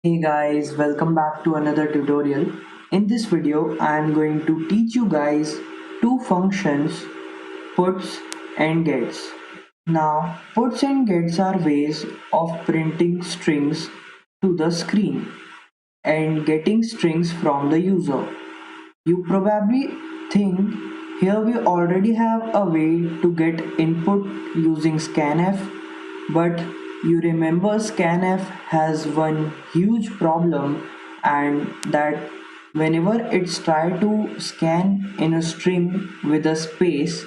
Hey guys, welcome back to another tutorial. In this video, I am going to teach you guys two functions, puts and gets. Now, puts and gets are ways of printing strings to the screen and getting strings from the user. You probably think here we already have a way to get input using scanf, but you remember scanf has one huge problem, and that whenever it's tried to scan in a string with a space,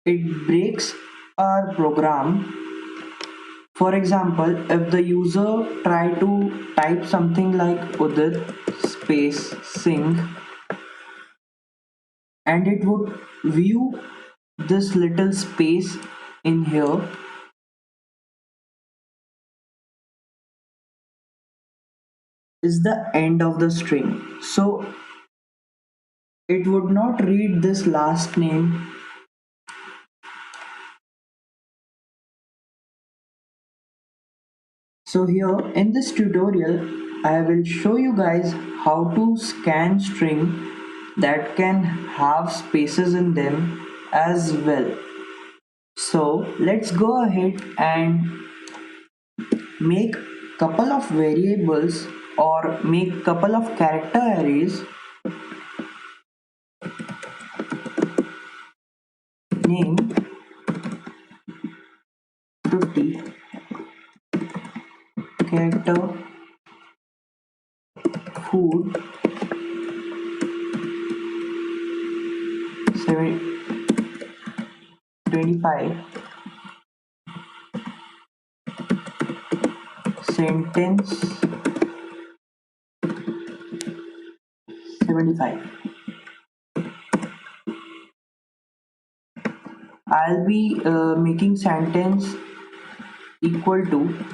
it breaks our program. For example, if the user try to type something like udit space sing, and it would view this little space in here is the end of the string, so it would not read this last name. So here in this tutorial I will show you guys how to scan string that can have spaces in them as well. So let's go ahead and make couple of variables or make couple of character arrays. Name 50, character food 25, sentence 75. I'll be making sentence equal to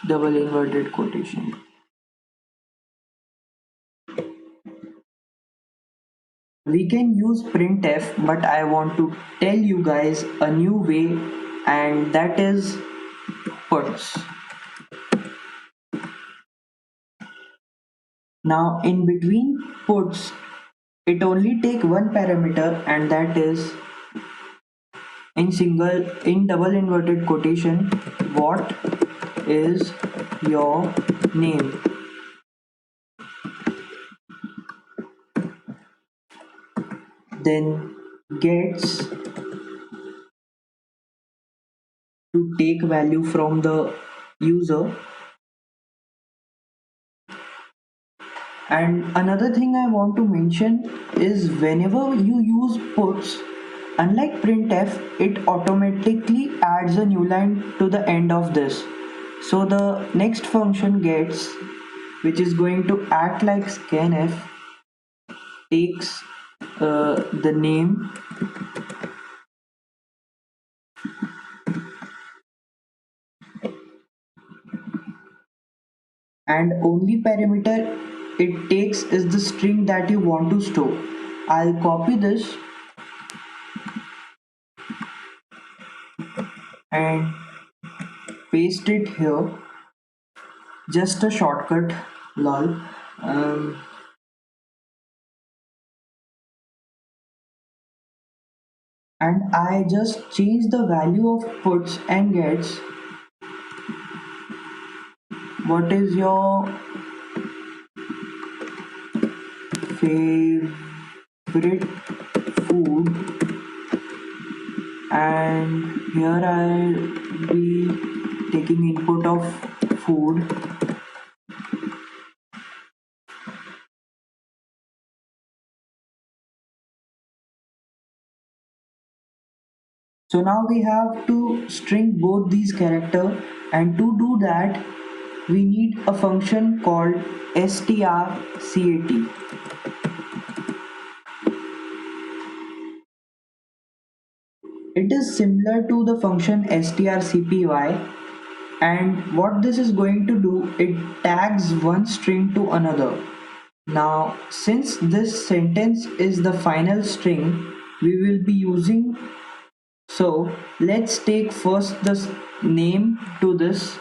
double inverted quotation. We can use printf, but I want to tell you guys a new way, and that is puts. Now in between puts, it only take one parameter, and that is in double inverted quotation, what is your name. Then gets to take value from the user. And another thing I want to mention is whenever you use puts, unlike printf, it automatically adds a new line to the end of this. So the next function gets, which is going to act like scanf, takes the name and only parameter it takes is the string that you want to store. I'll copy this and paste it here, just a shortcut, lol. um, and I just change the value of puts and gets. What is your favorite food? And here I'll be taking input of food. So now we have to string both these characters, and to do that we need a function called strcat. It is similar to the function strcpy, and what this is going to do, it tags one string to another. Now since this sentence is the final string we will be using, so let's take first the name to this.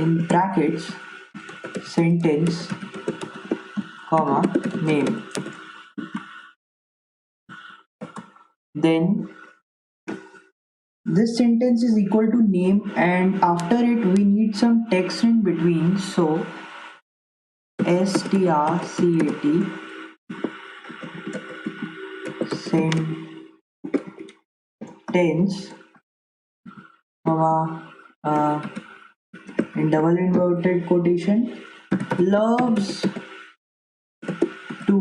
in brackets sentence comma name. Then this sentence is equal to name, and after it we need some text in between, so strcat sentence comma in double inverted quotation loves to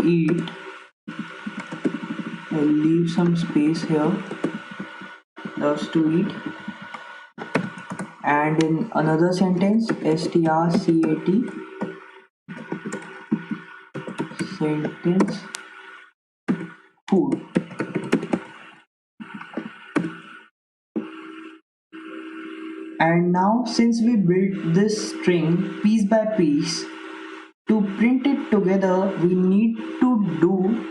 eat. I'll leave some space here. Loves to eat. And in another sentence strcat sentence food. And now since we built this string piece by piece, to print it together we need to do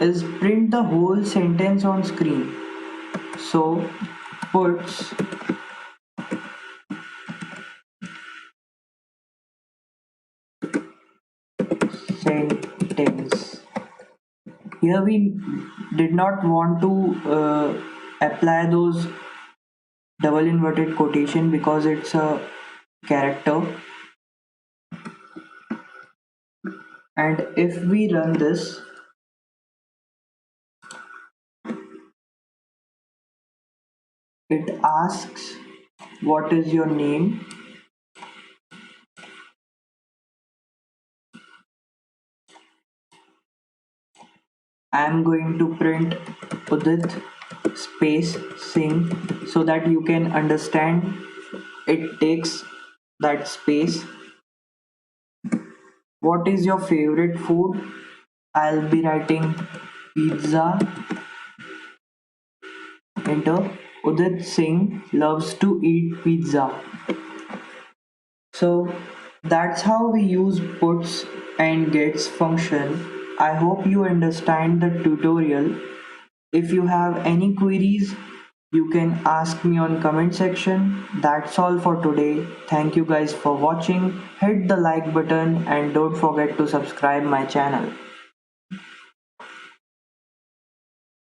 is print the whole sentence on screen. So puts sentence. Here we did not want to apply those double inverted quotation because it's a character, and if we run this, it asks what is your name. I'm going to print Udit space sing so that you can understand it takes that space. What is your favorite food? I'll be writing pizza. Enter. Udit Singh loves to eat pizza. So that's how we use puts and gets function. I hope you understand the tutorial. If you have any queries, you can ask me on comment section. That's all for today. Thank you guys for watching. Hit the like button and don't forget to subscribe my channel.